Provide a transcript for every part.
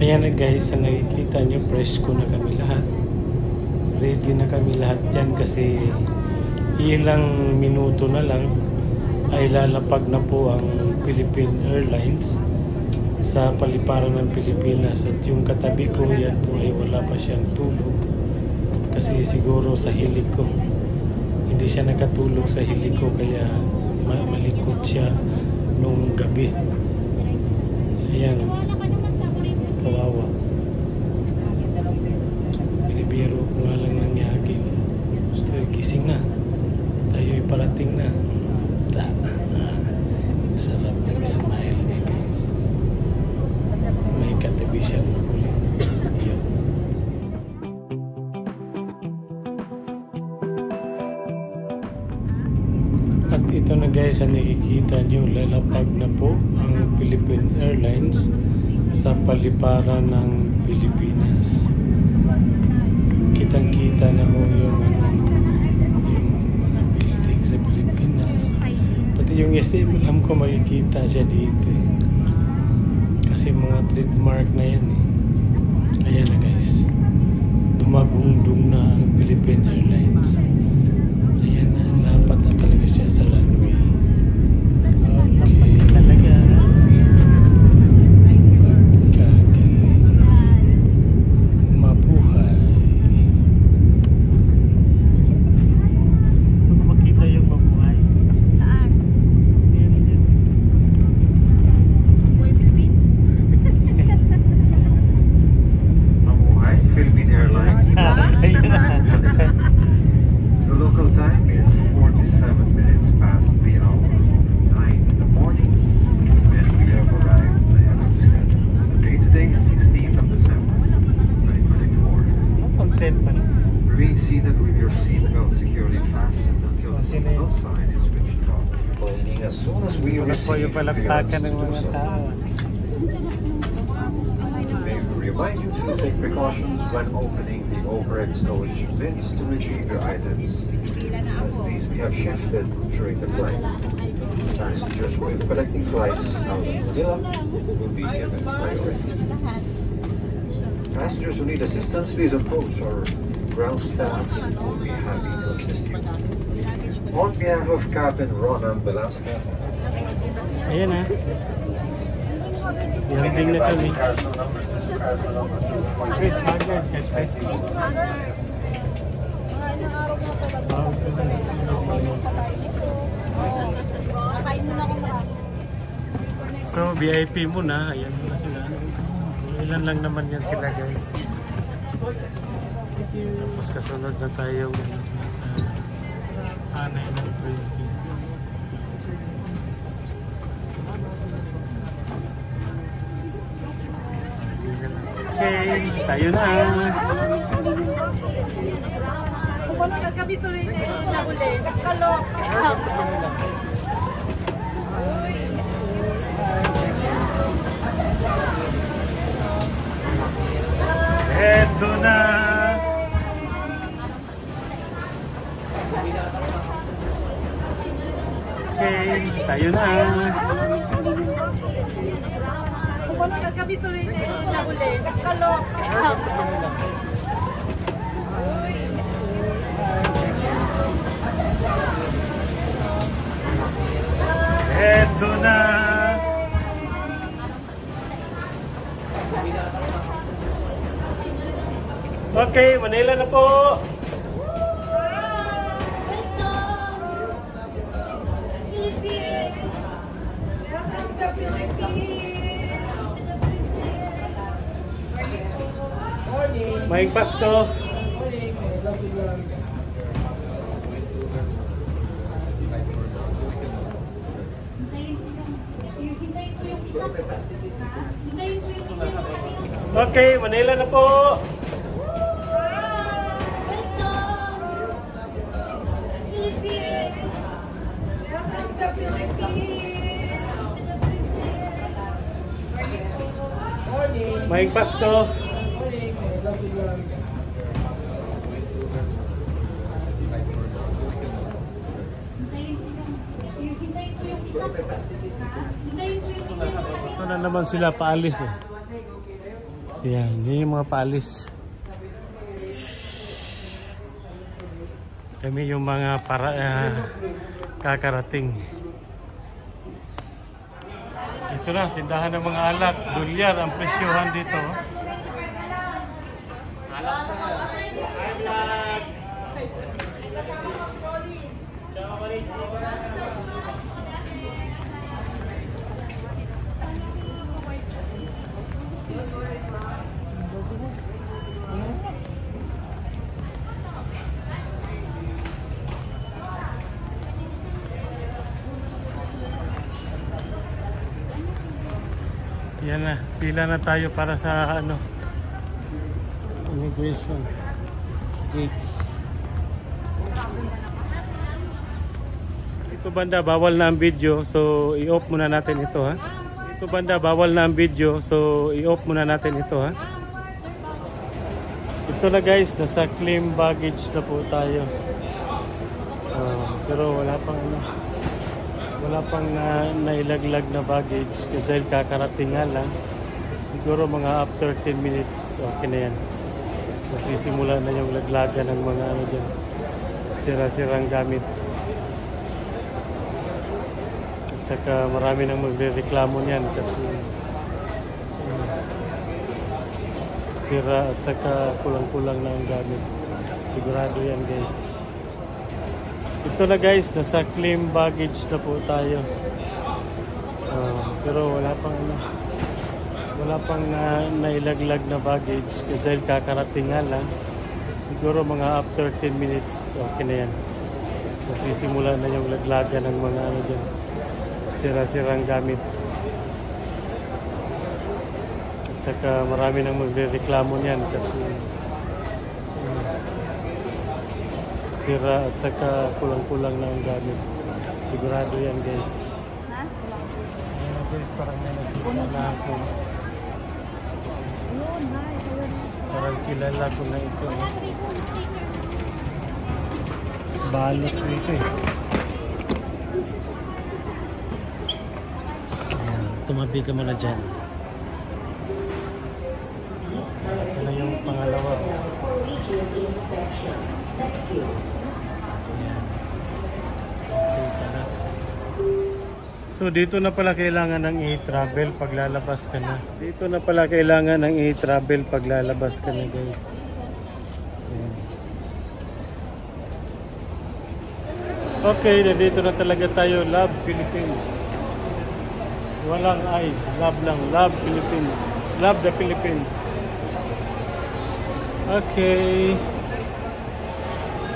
Ayan na guys, sa nakikita nyo, fresh ko na kami lahat. Ready na kami lahat dyan kasi ilang minuto na lang ay lalapag na po ang Philippine Airlines sa paliparan ng Pilipinas. At yung katabi ko yan po ay wala pa siyang tulog kasi siguro sa hilig ko. Hindi siya nakatulog sa hilig ko kaya malikot siya nung gabi. Ayan, kawawa. Binibiro ko nga lang ng yaki. Gusto gising na. Tayo'y parating na. Sarap nag-smile niya guys. May katabi siya ng kulit. Yun. At ito na guys, ang nakikita nyo, lalapag na po ang Philippine Airlines sa paliparan ng Pilipinas. Kitang-kita na po yung mga building sa Pilipinas. Pati yung SM, alam ko makikita siya dito eh. Kasi mga trademark na yan eh. Ayan na guys. Dumagundong na ang Philippine Airlines. Ayan na, lapat na talaga siya sa runway. Okay, talaga. Seated with your seatbelt securely fastened until the signal sign is switched off. As soon as we receive yung palakpakan ng mga tao. May we remind you to take precautions when opening the overhead storage bins to retrieve your items, as these may have shifted during the flight. Passengers who are collecting flights out of Manila will be given priority. Passengers who need assistance, please approach our ground staff will be happy to assist you. On behalf of Captain Ronan Velasquez. Ayan na. Landing na kami. Chris, Haggard. Chris. So, VIP muna. Ayan muna sila. Ilan lang naman yan sila guys. Tapos kasunod na tayo sa anay ng 20. Okay, tayo na. Eto na. Okay, tayo na. Eto na. Okay, Manila na po. Maing Pasko. Okay, Manila na po. Maing Pasko. Ito na naman sila paalis eh. Yan, yun yung mga paalis. Kami yung mga kakarating. Ito na, tindahan ng mga alak. Dolyar ang presyohan dito. Yan na, pila na tayo para sa immigration gates. Ito banda, bawal na ang video, so i-off muna natin ito ha. Ito banda, bawal na ang video, so i-off muna natin ito ha. Ito na guys, nasa claim baggage na po tayo. Pero wala pang nailaglag na baggage kasi dahil kakarating nga lang. Siguro mga after 10 minutes okay na yan. Magsisimula na yung laglagan ng mga dyan, sira-sirang gamit. At saka marami nang magre-reklamo niyan kasi sira at saka kulang-kulang na ang gamit. Sigurado yan guys. Ito na guys, nasa claim baggage na po tayo. Pero wala pang nailaglag na baggage kasi dahil kakarating nga lang. Siguro mga after 10 minutes okay na yan. Magsisimula na yung laglagan ng mga dyan, sira-sirang gamit. At saka marami nang magre-reklamo niyan kasi sira at saka kulang-kulang na ang gamit. Sigurado yan guys. Guys, parang may nakita na ako. Parang kilala ko na ito. Balot dito eh. Tumabi ka muna dyan. Ito na yung pangalawa. So dito na pala kailangan ng i-travel pag lalabas ka na. Dito na pala kailangan ng i-travel pag lalabas ka na guys. Ayan. Okay, nandito na talaga tayo. Love Philippines. Walang I. Love lang. Love Philippines. Love the Philippines. Okay.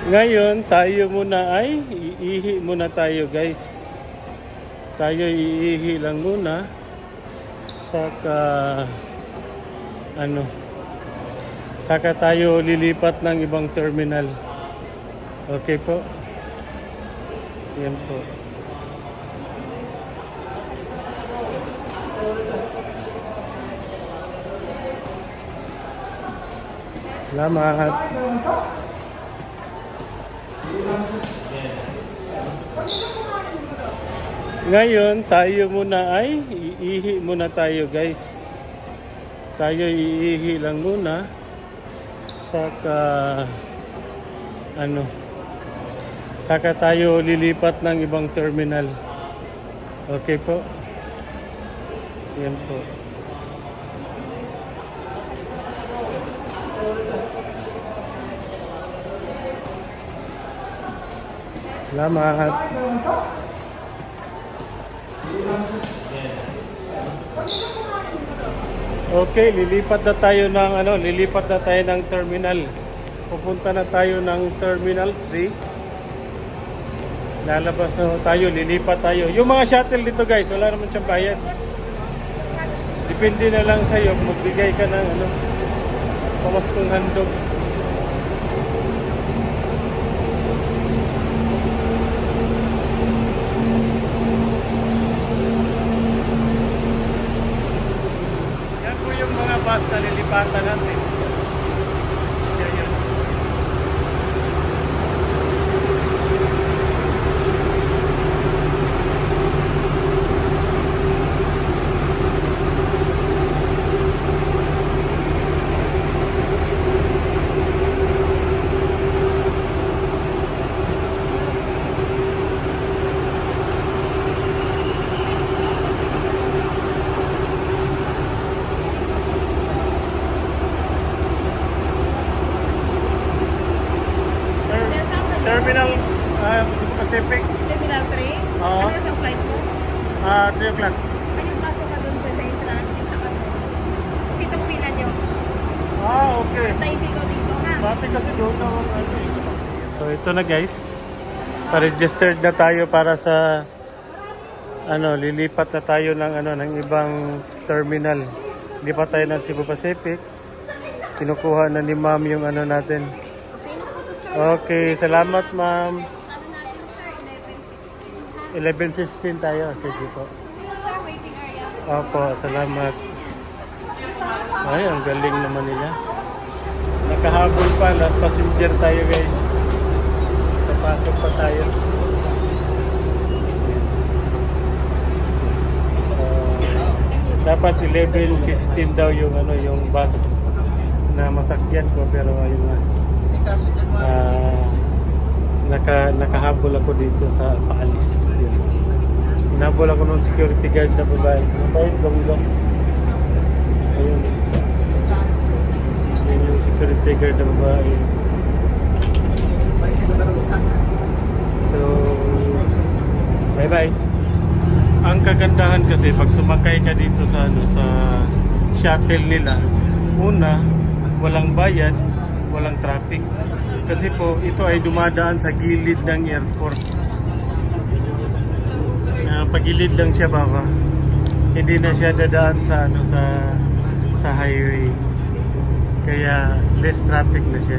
Ngayon, tayo muna ay iihi muna tayo guys. Tayo iihi lang muna. Saka tayo lilipat ng ibang terminal. Okay po. Yan po. Salamat. Ngayon, tayo muna ay iihi muna tayo guys. Tayo iihi lang muna. Saka tayo lilipat ng ibang terminal. Okay po. Yan po. Salamat. Okay, lilipat na tayo ng terminal. Pupunta na tayo ng Terminal 3. Lalabas na tayo, lilipat tayo. Yung mga shuttle dito guys, wala naman siyang bayad. Depende na lang sa'yo, magbigay ka ng pamaskong handog. Yan po yung mga bus na lilipatan natin. Yan. Pacific. Terminal 3? Oo. Ano sa flight mo? 3 o'clock. Anong pasok ka dun sa entrance? Is na ka doon? Kasi itong pila nyo. Okay. Taibig ko dito ha. Dati kasi doon na So ito na guys. Pa-registered na tayo para sa lilipat na tayo ng ibang terminal. Lipat tayo ng Cebu Pacific. Kinukuha na ni ma'am yung natin. Okay na po to sir. Okay, salamat ma'am. Ano natin sir? 11:15 tayo. Sige po. Sir, waiting area. Opo, salamat. Ay, ang galing naman nila. Nakahabol pa, last passenger tayo guys. Napasok pa tayo. Dapat 11:15 daw yung yung bus na masakyan ko, pero ayun nga. Nakahabol ako dito sa paalis. Yun. Hinabol ako ng security guard na babae. Mabait, long-long. Ayun. Yun yung security guard na babae. So, bye-bye. Ang kagandahan kasi pag sumakay ka dito sa sa shuttle nila, una, walang bayad, walang traffic. Kasi po ito ay dumadaan sa gilid ng airport. Pagilid lang siya baba. Hindi na siya dadaan sa sa highway. Kaya less traffic na siya.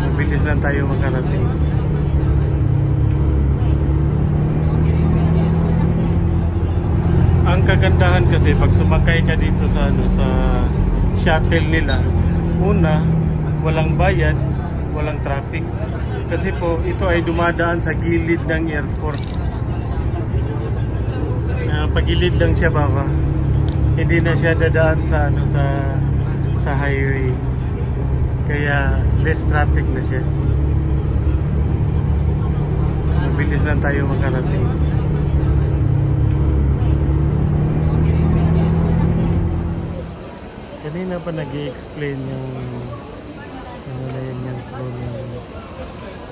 Mabilis lang tayo makarating. Ang kagandahan kasi pag sumakay ka dito sa sa shuttle nila, una, walang bayad, walang traffic. Kasi po ito ay dumadaan sa gilid ng airport. Pagilid lang siya baba. Hindi na siya dadaan sa sa highway. Kaya less traffic na siya. Mabilis lang tayo makarating. Kanina pa nag-i-explain yung yung flow ng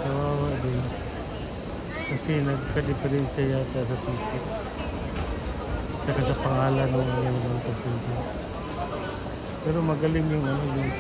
kawawa din. Kasi nagkadi pa rin siya yata sa ticket. Saka sa pangalan ng yung passenger. Pero magaling yung yung